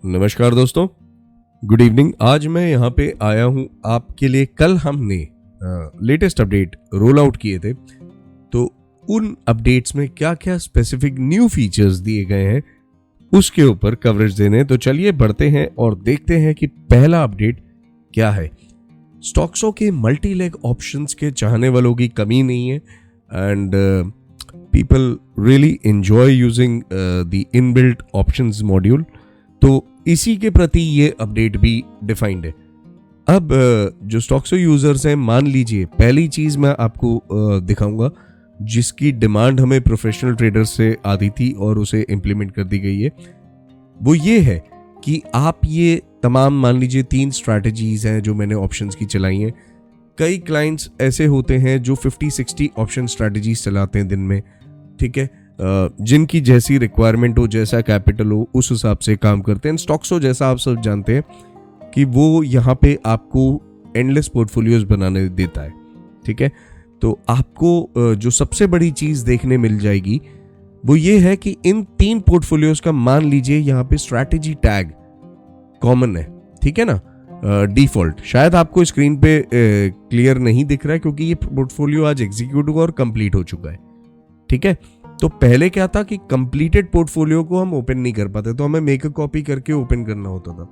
नमस्कार दोस्तों, good evening. आज मैं यहाँ पे आया हूँ आपके लिए। कल हमने लेटेस्ट अपडेट रोल आउट किए थे, तो उन अपडेट्स में क्या क्या स्पेसिफिक न्यू फीचर्स दिए गए हैं उसके ऊपर कवरेज देने। तो चलिए बढ़ते हैं और देखते हैं कि पहला अपडेट क्या है। स्टॉक्सों के मल्टी लेग ऑप्शंस के चाहने वालों की कमी नहीं है and people really enjoy using the inbuilt options module. तो इसी के प्रति ये अपडेट भी डिफाइंड है। अब जो स्टॉक्सो यूजर्स हैं, मान लीजिए पहली चीज मैं आपको दिखाऊंगा जिसकी डिमांड हमें प्रोफेशनल ट्रेडर्स से आती थी और उसे इम्प्लीमेंट कर दी गई है, वो ये है कि आप ये तमाम, मान लीजिए 3 स्ट्रैटेजीज हैं जो मैंने ऑप्शंस की चलाई हैं। कई क्लाइंट्स ऐसे होते हैं जो 50-60 ऑप्शन स्ट्रैटेजीज चलाते हैं दिन में, ठीक है, जिनकी जैसी रिक्वायरमेंट हो, जैसा कैपिटल हो, उस हिसाब से काम करते हैं। स्टॉक्सो जैसा आप सब जानते हैं कि वो यहाँ पे आपको एंडलेस पोर्टफोलियोज बनाने देता है, ठीक है। तो आपको जो सबसे बड़ी चीज देखने मिल जाएगी वो ये है कि इन 3 पोर्टफोलियोज का, मान लीजिए यहाँ पे स्ट्रैटेजी टैग कॉमन है, ठीक है ना, डिफॉल्ट। शायद आपको स्क्रीन पे क्लियर नहीं दिख रहा है क्योंकि ये पोर्टफोलियो आज एग्जीक्यूट हुआ और कंप्लीट हो चुका है, ठीक है। तो पहले क्या था कि कंप्लीटेड पोर्टफोलियो को हम ओपन नहीं कर पाते, तो हमें मेक अ कॉपी करके ओपन करना होता था।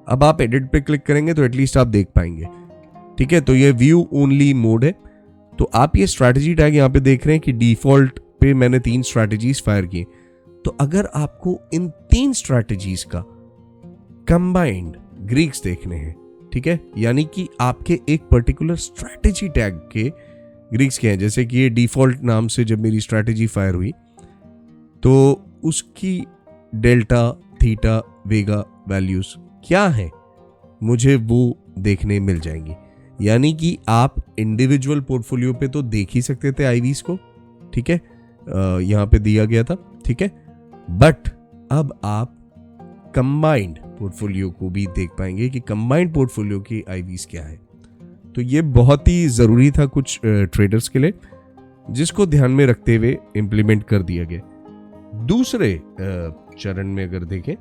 अब आप एडिट पे क्लिक करेंगे तो एटलीस्ट आप देख पाएंगे, ठीक है। तो ये व्यू ओनली मोड है। तो आप ये स्ट्रैटेजी टैग यहाँ पे देख रहे हैं कि डिफॉल्ट पे मैंने 3 स्ट्रैटेजीज फायर किए। तो अगर आपको इन 3 स्ट्रैटेजीज का कंबाइंड ग्रीक्स देखने हैं, ठीक है, यानी कि आपके एक पर्टिकुलर स्ट्रैटेजी टैग के ग्रीक्स के हैं, जैसे कि ये डिफॉल्ट नाम से जब मेरी स्ट्रैटेजी फायर हुई तो उसकी डेल्टा, थीटा, वेगा वैल्यूज क्या है मुझे वो देखने मिल जाएंगी। यानी कि आप इंडिविजुअल पोर्टफोलियो पे तो देख ही सकते थे आईवीज को, ठीक है, यहाँ पे दिया गया था, ठीक है, बट अब आप कंबाइंड पोर्टफोलियो को भी देख पाएंगे कि कंबाइंड पोर्टफोलियो की आईवीज क्या है। तो ये बहुत ही ज़रूरी था कुछ ट्रेडर्स के लिए, जिसको ध्यान में रखते हुए इम्प्लीमेंट कर दिया गया। दूसरे चरण में अगर देखें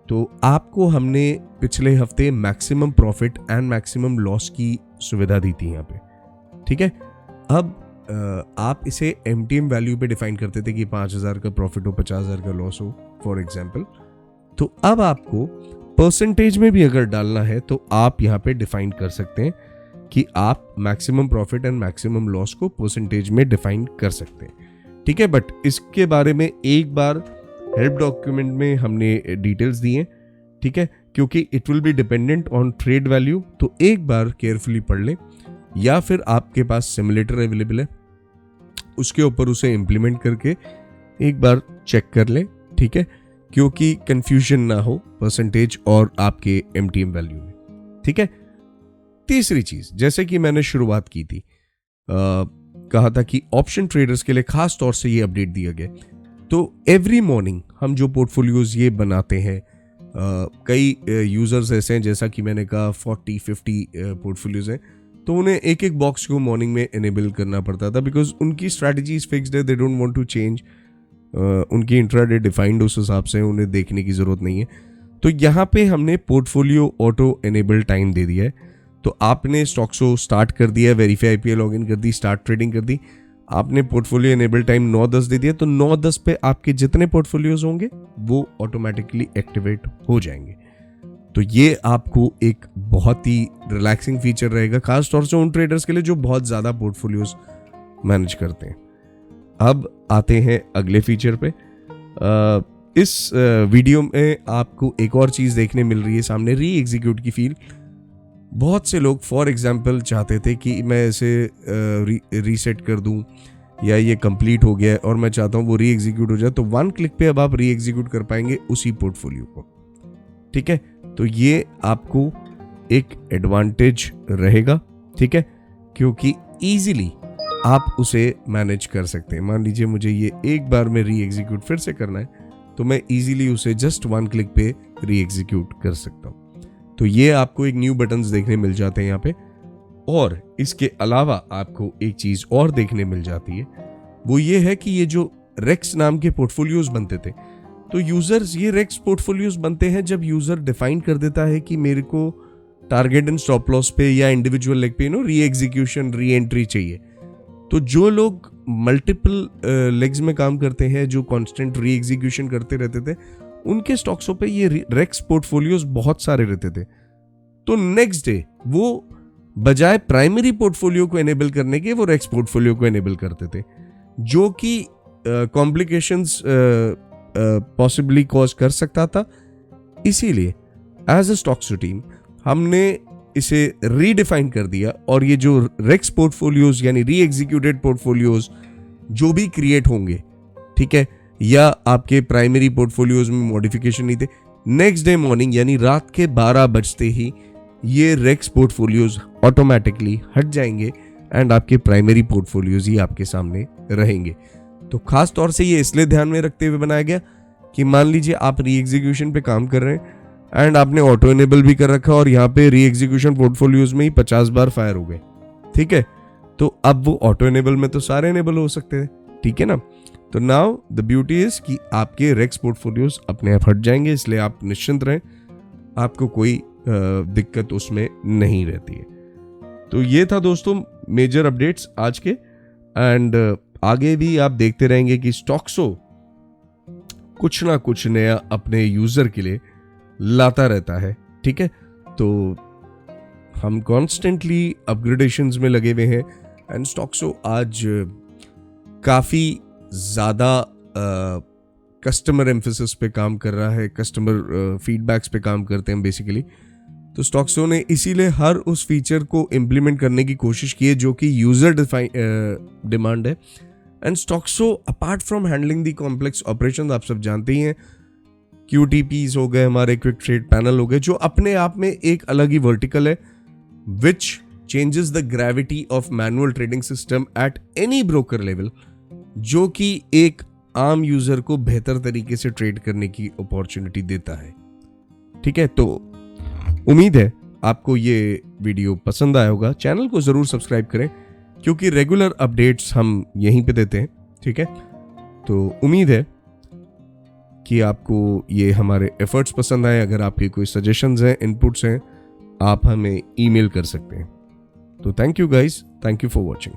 तो आपको हमने पिछले हफ्ते maximum profit and maximum loss की सुविधा दी थी यहाँ पे, ठीक है। अब आप इसे एमटीएम वैल्यू पे डिफाइन करते थे कि 5,000 का प्रॉफिट हो, 50,000 का लॉस हो, फॉर एग्जाम्पल। तो अब आपको परसेंटेज में भी अगर डालना है तो आप यहाँ पे डिफाइन कर सकते हैं कि आप maximum profit and maximum loss को परसेंटेज में डिफाइन कर सकते हैं, ठीक है। बट इसके बारे में एक बार हेल्प डॉक्यूमेंट में हमने डिटेल्स दी हैं, ठीक है, क्योंकि it will be dependent on trade value. तो एक बार केयरफुली पढ़ लें, या फिर आपके पास सिमुलेटर अवेलेबल है, उसके ऊपर उसे इम्प्लीमेंट करके एक बार चेक कर लें, ठीक है, क्योंकि कंफ्यूजन ना हो परसेंटेज और आपके एमटीएम वैल्यू में, ठीक है। तीसरी चीज, जैसे कि मैंने शुरुआत की थी, कहा था कि ऑप्शन ट्रेडर्स के लिए खास तौर से ये अपडेट दिया गया। तो एवरी मॉर्निंग हम जो पोर्टफोलियोज ये बनाते हैं, कई यूजर्स ऐसे हैं, जैसा कि मैंने कहा 40-50 पोर्टफोलियोज हैं, तो उन्हें एक एक बॉक्स को मॉर्निंग में इनेबल करना पड़ता था, बिकॉज उनकी स्ट्रैटेजीज फिक्स्ड है, they don't want to change. उनकी इंट्राडे डिफाइंड उस हिसाब से, उन्हें देखने की जरूरत नहीं है। तो यहाँ पे हमने पोर्टफोलियो ऑटो इनेबल टाइम दे दिया है। तो आपने स्टॉक्सो स्टार्ट कर दिया, वेरीफाई आईपीए लॉगिन कर दी, स्टार्ट ट्रेडिंग कर दी, आपने पोर्टफोलियो इनेबल टाइम 9:10 दे दिया, तो 9:10 पे आपके जितने पोर्टफोलियोज होंगे वो ऑटोमेटिकली एक्टिवेट हो जाएंगे। तो ये आपको एक बहुत ही रिलैक्सिंग फीचर रहेगा, खास तौर से उन ट्रेडर्स के लिए जो बहुत ज़्यादा पोर्टफोलियोज मैनेज करते हैं। अब आते हैं अगले फीचर पे। इस वीडियो में आपको एक और चीज़ देखने मिल रही है सामने, री एग्जीक्यूट की फील। बहुत से लोग फॉर एग्जांपल चाहते थे कि मैं इसे रीसेट कर दूं, या ये कंप्लीट हो गया है और मैं चाहता हूं वो री एग्जीक्यूट हो जाए, तो 1 क्लिक पे अब आप री एग्जीक्यूट कर पाएंगे उसी पोर्टफोलियो को, ठीक है। तो ये आपको एक एडवांटेज रहेगा, ठीक है, क्योंकि इजीली आप उसे मैनेज कर सकते हैं। मान लीजिए मुझे ये एक बार में री एग्जीक्यूट फिर से करना है, तो मैं इजीली उसे जस्ट 1 क्लिक पे री एग्जीक्यूट कर सकता हूं। तो ये आपको एक न्यू बटन्स देखने मिल जाते हैं यहाँ पे। और इसके अलावा आपको एक चीज और देखने मिल जाती है, वो ये है कि ये जो रेक्स नाम के पोर्टफोलियोज बनते थे, तो यूजर्स, ये रेक्स पोर्टफोलियोज बनते हैं जब यूजर डिफाइन कर देता है कि मेरे को टारगेट एंड स्टॉप लॉस पे या इंडिविजुअल लेग पे री एग्जीक्यूशन, री एंट्री चाहिए। तो जो लोग मल्टीपल लेग्स में काम करते हैं, जो कांस्टेंट री एग्जीक्यूशन करते रहते थे, उनके स्टॉक्सों पे ये रेक्स पोर्टफोलियोज बहुत सारे रहते थे। तो नेक्स्ट डे वो बजाय प्राइमरी पोर्टफोलियो को एनेबल करने के वो रेक्स पोर्टफोलियो को एनेबल करते थे, जो कि कॉम्प्लिकेशंस पॉसिबली कॉज कर सकता था। इसीलिए एज अ स्टॉक्सो टीम हमने इसे रीडिफाइन कर दिया और ये जो रेक्स पोर्टफोलियोज यानी री एग्जीक्यूटेड पोर्टफोलियोज जो भी क्रिएट होंगे, ठीक है, या आपके प्राइमरी पोर्टफोलियोज में मॉडिफिकेशन नहीं थे, नेक्स्ट डे मॉर्निंग यानी रात के 12 बजते ही ये रेक्स पोर्टफोलियोज ऑटोमेटिकली हट जाएंगे एंड आपके प्राइमरी पोर्टफोलियोज ही आपके सामने रहेंगे। तो खास तौर से ये इसलिए ध्यान में रखते हुए बनाया गया कि मान लीजिए आप री एग्जीक्यूशन पे काम कर रहे हैं एंड आपने ऑटो इनेबल भी कर रखा और यहाँ पे री एग्जीक्यूशन पोर्टफोलियोज में ही 50 बार फायर हो गए, ठीक है। तो अब वो ऑटो इनेबल में तो सारे इनेबल हो सकते हैं, ठीक है ना। तो नाउ द ब्यूटी इज कि आपके रेक्स पोर्टफोलियोज अपने आप हट जाएंगे, इसलिए आप निश्चिंत रहें, आपको कोई दिक्कत उसमें नहीं रहती है। तो ये था दोस्तों मेजर अपडेट्स आज के, एंड आगे भी आप देखते रहेंगे कि स्टॉक्सो कुछ ना कुछ नया अपने यूजर के लिए लाता रहता है, ठीक है। तो हम कॉन्स्टेंटली अपग्रेडेशंस में लगे हुए हैं एंड स्टॉक्सो आज काफ़ी ज़्यादा कस्टमर एम्फेसिस पे काम कर रहा है, कस्टमर फीडबैक्स पे काम करते हैं बेसिकली। तो स्टॉक्सो ने इसीलिए हर उस फीचर को इम्प्लीमेंट करने की कोशिश की है जो कि यूज़र डिमांड है। And stocks so apart from handling the complex operation, आप सब जानते ही हैं, QTPs हो गए, हमारे क्विक ट्रेड पैनल हो गए, जो अपने आप में एक अलग ही वर्टिकल है, विच changes the gravity of manual trading system at any broker level, जो कि एक आम यूजर को बेहतर तरीके से ट्रेड करने की अपॉर्चुनिटी देता है, ठीक है। तो उम्मीद है आपको ये वीडियो पसंद आया होगा। चैनल को जरूर सब्सक्राइब करें क्योंकि रेगुलर अपडेट्स हम यहीं पे देते हैं, ठीक है। तो उम्मीद है कि आपको ये हमारे एफर्ट्स पसंद आए। अगर आपके कोई सजेशंस हैं, इनपुट्स हैं, आप हमें ईमेल कर सकते हैं। तो thank you guys, thank you for watching.